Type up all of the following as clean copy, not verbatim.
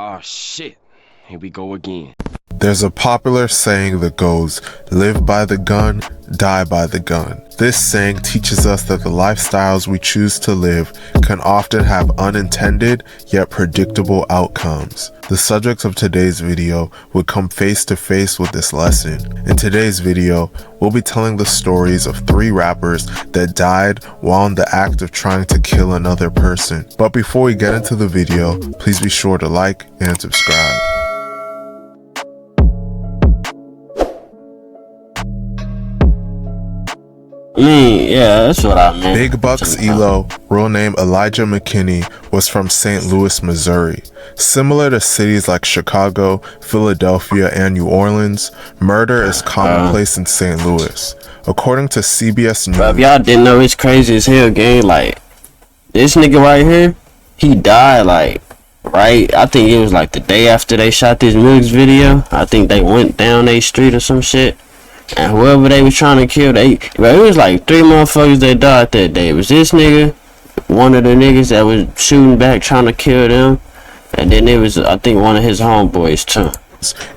Oh shit, here we go again. There's a popular saying that goes, live by the gun, die by the gun. This saying teaches us that the lifestyles we choose to live can often have unintended yet predictable outcomes. The subject of today's video would come face to face with this lesson. In today's video, we'll be telling the stories of 3 rappers that died while in the act of trying to kill another person. But before we get into the video, please be sure to like and subscribe. Yeah, that's what I meant. Big Bucks Elo, real name Elijah McKinney, was from St. Louis, Missouri. Similar to cities like Chicago, Philadelphia, and New Orleans, murder is commonplace in St. Louis. According to CBS News, bro, if y'all didn't know, it's crazy as hell, gang. Like, this nigga right here, he died, like, right? I think it was like the day after they shot this music video. I think they went down a street or some shit. And whoever they was trying to kill, it was like 3 motherfuckers that died that day. It was this nigga, one of the niggas that was shooting back trying to kill them, and then it was, I think, one of his homeboys too.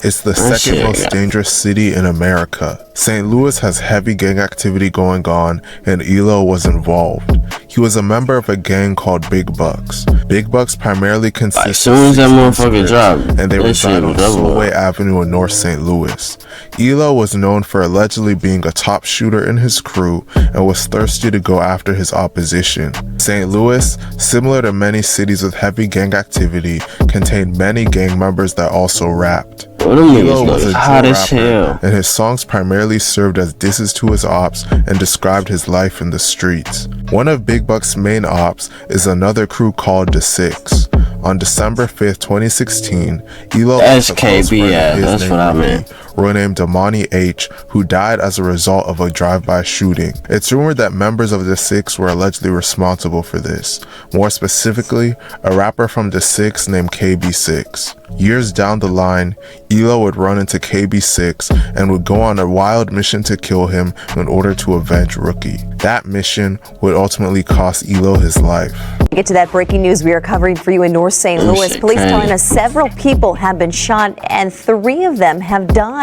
It's the second most dangerous city in America. St. Louis has heavy gang activity going on, and Elo was involved. He was a member of a gang called Big Bucks. Big Bucks primarily consists as soon as that motherfucker dropped, and they reside on Slowway Avenue in North St. Louis. Elo was known for allegedly being a top shooter in his crew and was thirsty to go after his opposition. St. Louis, similar to many cities with heavy gang activity, contained many gang members that also rapped. Elo was a hot as rapper, hell, and his songs primarily served as disses to his ops and described his life in the streets. One of Big Buck's main ops is another crew called The Six. On December 5th, 2016, Elo that's KB, yeah, that's what I meant. Real name Damani H, who died as a result of a drive-by shooting. It's rumored that members of The Six were allegedly responsible for this. More specifically, a rapper from The Six named KB6. Years down the line, Elo would run into KB6 and would go on a wild mission to kill him in order to avenge Rookie. That mission would ultimately cost Elo his life. To get to that breaking news we are covering for you in North St. Louis. Police telling us several people have been shot and 3 of them have died.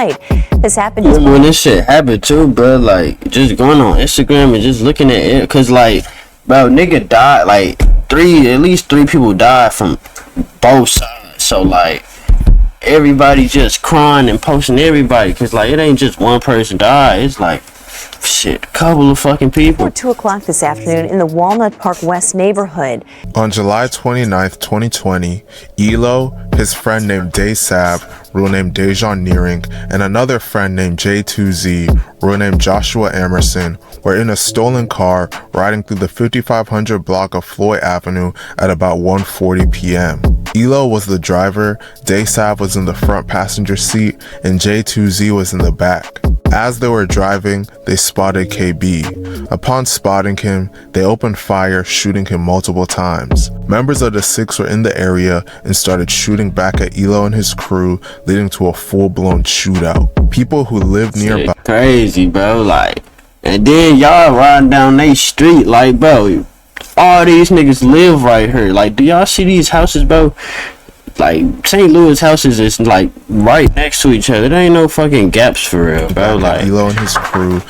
This happened when this shit happened too, bro. Like, just going on Instagram and just looking at it, cause like, bro, nigga died. Like, at least 3 people died from both sides. So like, everybody just crying and posting everybody, cause like, it ain't just one person died. It's like, shit, a couple of fucking people. At 2 o'clock this afternoon in the Walnut Park West neighborhood. On July 29th, 2020, Elo, his friend named Day Sav, real name Dejan Nearing, and another friend named J2Z, real name Joshua Emerson, were in a stolen car riding through the 5500 block of Floyd Avenue at about 1:40 p.m. Elo was the driver, Day Sav was in the front passenger seat, and J2Z was in the back. As they were driving, they spotted KB. Upon spotting him, they opened fire, shooting him multiple times. Members of the Six were in the area and started shooting back at Elo and his crew, leading to a full-blown shootout. People who lived nearby... Crazy, bro, like... And then y'all riding down they street, like, bro, all these niggas live right here. Like, do y'all see these houses, bro? Like, St. Louis houses is like right next to each other. There ain't no fucking gaps for real, bro. Like, Elo and his crew,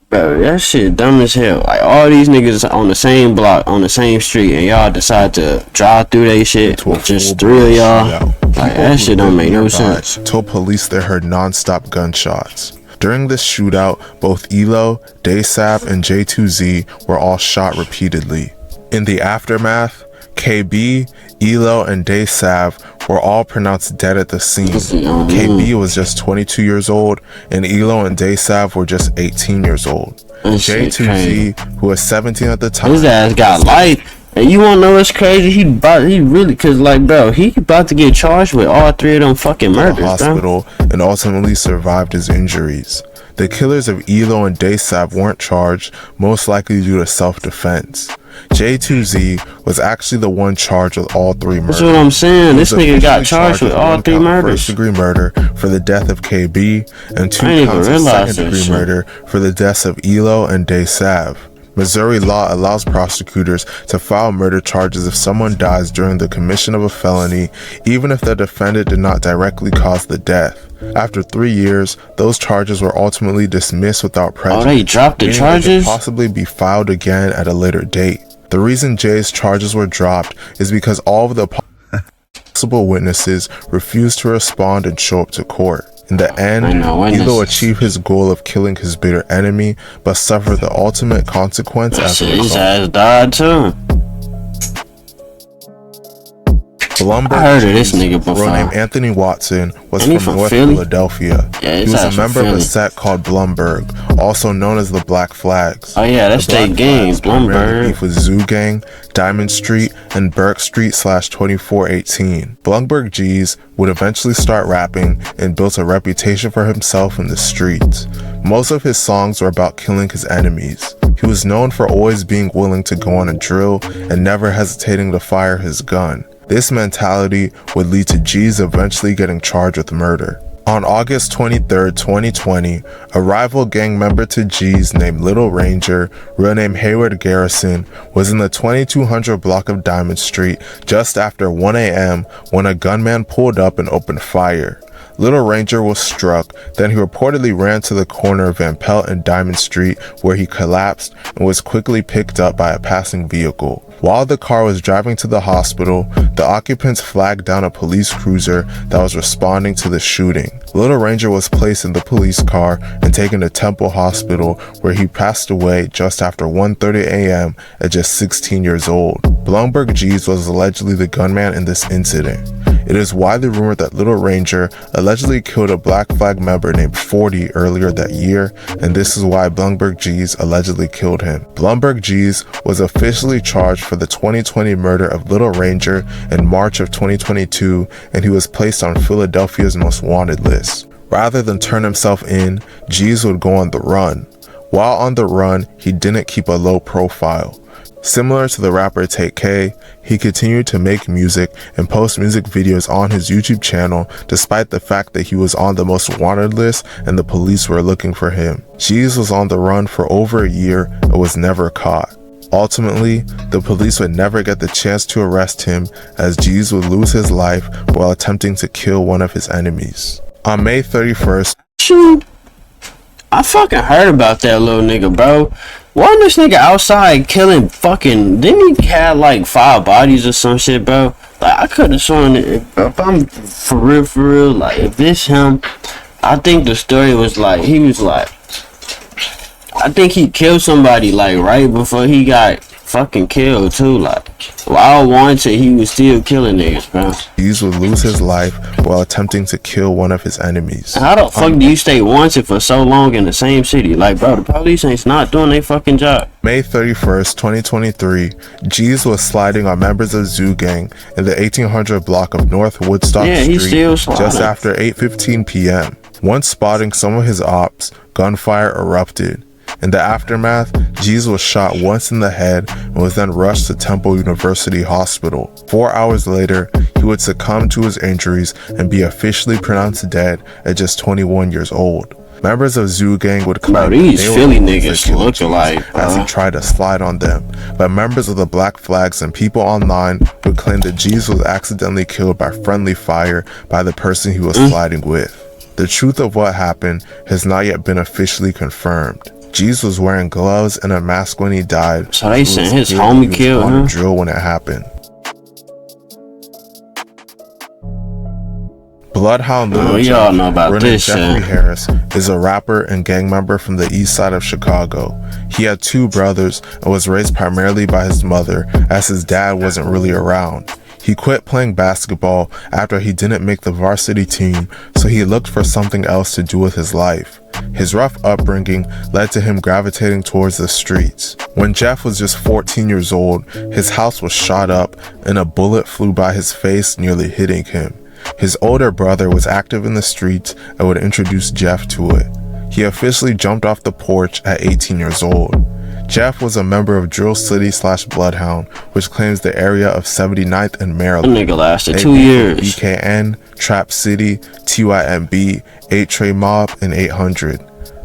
bro, that shit dumb as hell. Like, all these niggas on the same block, on the same street, and y'all decide to drive through they shit. Just 3 of y'all. Like, that shit don't make no sense. Told police they heard non-stop gunshots. During this shootout, both Elo, Day Sav, and J2Z were all shot repeatedly. In the aftermath, KB, Elo, and Day Sav were all pronounced dead at the scene. KB was just 22 years old, and Elo and Day Sav were just 18 years old. J2Z, who was 17 at the time, his ass got life. And you wanna know what's crazy? He really, cause like, bro, he about to get charged with all 3 of them fucking murders, to the hospital, and ultimately survived his injuries. The killers of Elo and Day Sav weren't charged, most likely due to self-defense. J2Z was actually the one charged with all 3 murders. That's what I'm saying. This nigga got charged with all 3 murders. First-degree murder for the death of KB, and 2 counts of second-degree murder for the deaths of Elo and Day Sav. Missouri law allows prosecutors to file murder charges if someone dies during the commission of a felony, even if the defendant did not directly cause the death. After 3 years, those charges were ultimately dismissed without prejudice. Oh, they dropped the charges? They could possibly be filed again at a later date. The reason Jay's charges were dropped is because all of the possible witnesses refused to respond and show up to court. In the end, Elo achieved his goal of killing his bitter enemy, but suffered the ultimate consequence as a result. His ass died too. Blumberg, I heard of this nigga before. named Anthony Watson, was from North Philadelphia. Yeah, he was a member of a set called Blumberg, also known as the Black Flags. Oh yeah, that's their gang, Blumberg. Beef with Zoo Gang, Diamond Street, and Burke Street /2418. Blumberg G's would eventually start rapping and built a reputation for himself in the streets. Most of his songs were about killing his enemies. He was known for always being willing to go on a drill and never hesitating to fire his gun. This mentality would lead to G's eventually getting charged with murder. On August 23, 2020, a rival gang member to G's named Little Ranger, real name Hayward Garrison, was in the 2200 block of Diamond Street just after 1 a.m. when a gunman pulled up and opened fire. Little Ranger was struck, then he reportedly ran to the corner of Van Pelt and Diamond Street where he collapsed and was quickly picked up by a passing vehicle. While the car was driving to the hospital, the occupants flagged down a police cruiser that was responding to the shooting. Little Ranger was placed in the police car and taken to Temple Hospital where he passed away just after 1:30 a.m. at just 16 years old. Blumberg G's was allegedly the gunman in this incident. It is widely rumored that Little Ranger allegedly killed a Black Flag member named 40 earlier that year, and this is why Blumberg G's allegedly killed him. Blumberg G's was officially charged for the 2020 murder of Little Ranger in March of 2022, and he was placed on Philadelphia's most wanted list. Rather than turn himself in, G's would go on the run. While on the run, he didn't keep a low profile. Similar to the rapper Take K, he continued to make music and post music videos on his YouTube channel despite the fact that he was on the most wanted list and the police were looking for him. G's was on the run for over a year and was never caught. Ultimately, the police would never get the chance to arrest him as G's would lose his life while attempting to kill one of his enemies. On May 31st, Shoot, I fucking heard about that little nigga, bro. Wasn't this nigga outside killing fucking, didn't he have like 5 bodies or some shit, bro? Like, I could have sworn it, if I'm for real, like, if this him, I think the story was like, he was like, I think he killed somebody like right before he got fucking killed too. Like, while wanted, he was still killing niggas, bro. G's would lose his life while attempting to kill one of his enemies. How the fuck do you stay wanted for so long in the same city? Like, bro, the police ain't not doing their fucking job. May 31st, 2023, G's was sliding on members of Zoo Gang in the 1800 block of North Woodstock Street just after 8:15 p.m. Once spotting some of his ops, gunfire erupted. In the aftermath, G's was shot once in the head and was then rushed to Temple University Hospital. 4 hours later, he would succumb to his injuries and be officially pronounced dead at just 21 years old. Members of Zoo Gang would claim these Philly niggas look alike, as he tried to slide on them, but members of the Black Flags and people online would claim that G's was accidentally killed by friendly fire by the person he was sliding with. The truth of what happened has not yet been officially confirmed. G's was wearing gloves and a mask when he died. So they said his homie killed him. Drill when it happened. Bloodhound Lil y'all know about this Jeffrey shit. Harris is a rapper and gang member from the east side of Chicago. He had 2 brothers and was raised primarily by his mother as his dad wasn't really around. He quit playing basketball after he didn't make the varsity team, so he looked for something else to do with his life. His rough upbringing led to him gravitating towards the streets. When Jeff was just 14 years old, his house was shot up and a bullet flew by his face, nearly hitting him. His older brother was active in the streets and would introduce Jeff to it. He officially jumped off the porch at 18 years old. Jeff was a member of Drill City /Bloodhound, which claims the area of 79th and Maryland. That nigga lasted 2 years. BKN, Trap City, TYMB, 8 Trey Mob, and 800.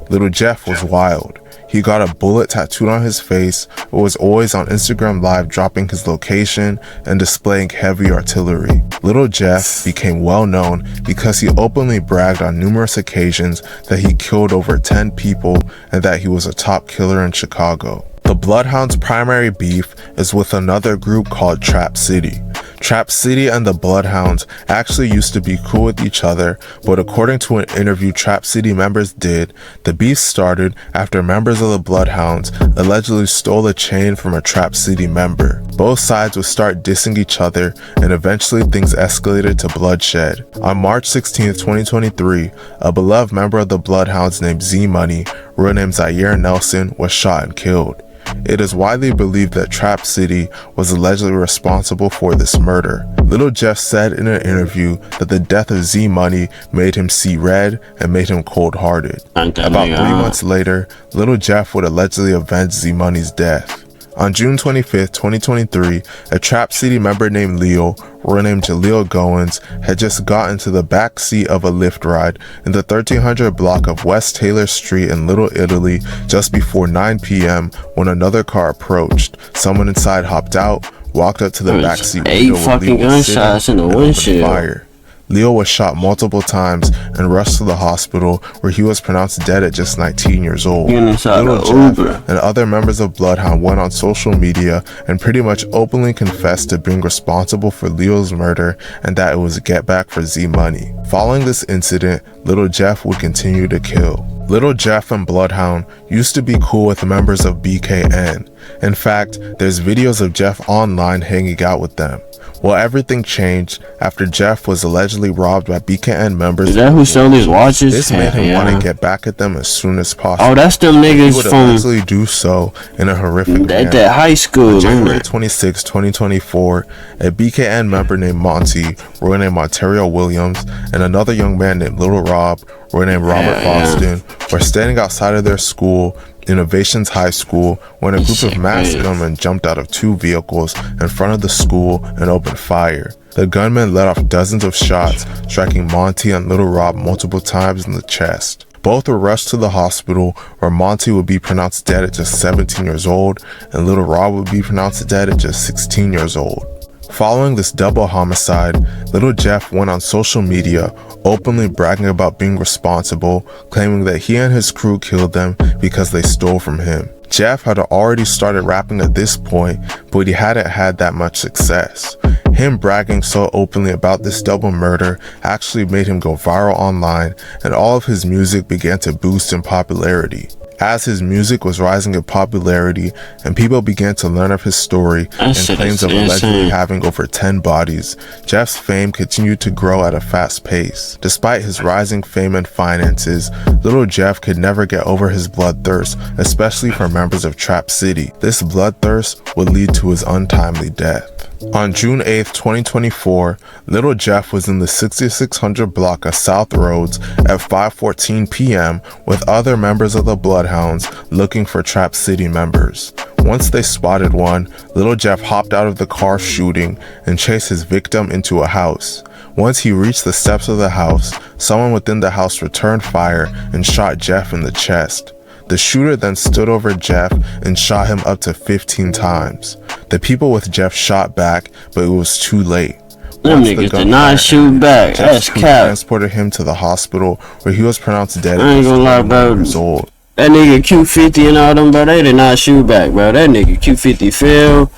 Little Jeff was wild. He got a bullet tattooed on his face, but was always on Instagram Live dropping his location and displaying heavy artillery. Lil Jeff became well known because he openly bragged on numerous occasions that he killed over 10 people and that he was a top killer in Chicago. The Bloodhounds' primary beef is with another group called Trap City. Trap City and the Bloodhounds actually used to be cool with each other, but according to an interview Trap City members did, the beef started after members of the Bloodhounds allegedly stole a chain from a Trap City member. Both sides would start dissing each other, and eventually things escalated to bloodshed. On March 16, 2023, a beloved member of the Bloodhounds named Z Money, real name Zaire Nelson, was shot and killed. It is widely believed that Trap City was allegedly responsible for this murder. Lil Jeff said in an interview that the death of Z Money made him see red and made him cold-hearted. About 3 months later, Lil Jeff would allegedly avenge Z Money's death. On June 25, 2023, a Trap City member named Leo, real name Jaleel Goins, had just gotten to the back seat of a Lyft ride in the 1300 block of West Taylor Street in Little Italy just before 9 p.m. when another car approached. Someone inside hopped out, walked up to the back seat window where Leo was sitting, and opened fire. Leo was shot multiple times and rushed to the hospital where he was pronounced dead at just 19 years old. Lil Jeff and other members of Bloodhound went on social media and pretty much openly confessed to being responsible for Leo's murder and that it was a get back for Z Money. Following this incident, Lil Jeff would continue to kill. Lil Jeff and Bloodhound used to be cool with members of BKN. In fact, there's videos of Jeff online hanging out with them. Well, everything changed after Jeff was allegedly robbed by BKN members. Is that who stole these watches? This made him want to get back at them as soon as possible. Oh, that's them niggas he would from... eventually do so in a horrific manner. That high school. On January 26, 2024, a BKN member named Monty, real name Ontario Williams, and another young man named Little Rob, real name Robert Boston, were standing outside of their school, Innovations High School, when a group of masked gunmen jumped out of 2 vehicles in front of the school and opened fire. The gunmen let off dozens of shots, striking Monty and Little Rob multiple times in the chest. Both were rushed to the hospital, where Monty would be pronounced dead at just 17 years old, and Little Rob would be pronounced dead at just 16 years old. Following this double homicide, Lil Jeff went on social media, openly bragging about being responsible, claiming that he and his crew killed them because they stole from him. Jeff had already started rapping at this point, but he hadn't had that much success. Him bragging so openly about this double murder actually made him go viral online, and all of his music began to boost in popularity. As his music was rising in popularity and people began to learn of his story and claims of allegedly having over 10 bodies, Jeff's fame continued to grow at a fast pace. Despite his rising fame and finances, Lil Jeff could never get over his bloodthirst, especially for members of Trap City. This bloodthirst would lead to his untimely death. On June 8, 2024, Lil Jeff was in the 6600 block of South Roads at 5:14 p.m. with other members of the Bloodhounds looking for Trap City members. Once they spotted one, Lil Jeff hopped out of the car shooting and chased his victim into a house. Once he reached the steps of the house, someone within the house returned fire and shot Jeff in the chest. The shooter then stood over Jeff and shot him up to 15 times. The people with Jeff shot back, but it was too late. Them niggas did not shoot back. That's cap. Transported him to the hospital where he was pronounced dead I ain't gonna lie, bro. years old. That nigga Q50 and all them, bro, they did not shoot back, bro. That nigga Q50 fell,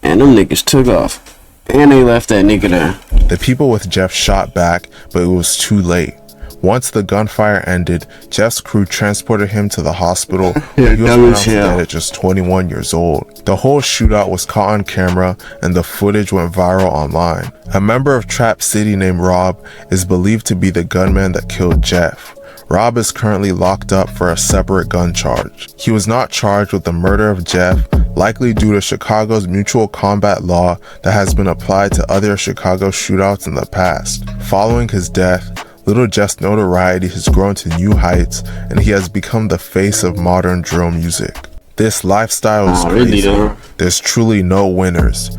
and them niggas took off. And they left that nigga there. The people with Jeff shot back, but it was too late. Once the gunfire ended, Jeff's crew transported him to the hospital where he was pronounced dead at just 21 years old. The whole shootout was caught on camera and the footage went viral online. A member of Trap City named Rob is believed to be the gunman that killed Jeff. Rob is currently locked up for a separate gun charge. He was not charged with the murder of Jeff, likely due to Chicago's mutual combat law that has been applied to other Chicago shootouts in the past. Following his death, Lil Jeff's notoriety has grown to new heights and he has become the face of modern drill music. This lifestyle is crazy. Really, there's truly no winners.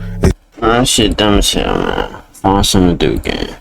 Shit dumb as hell, man. Find something to do, gang.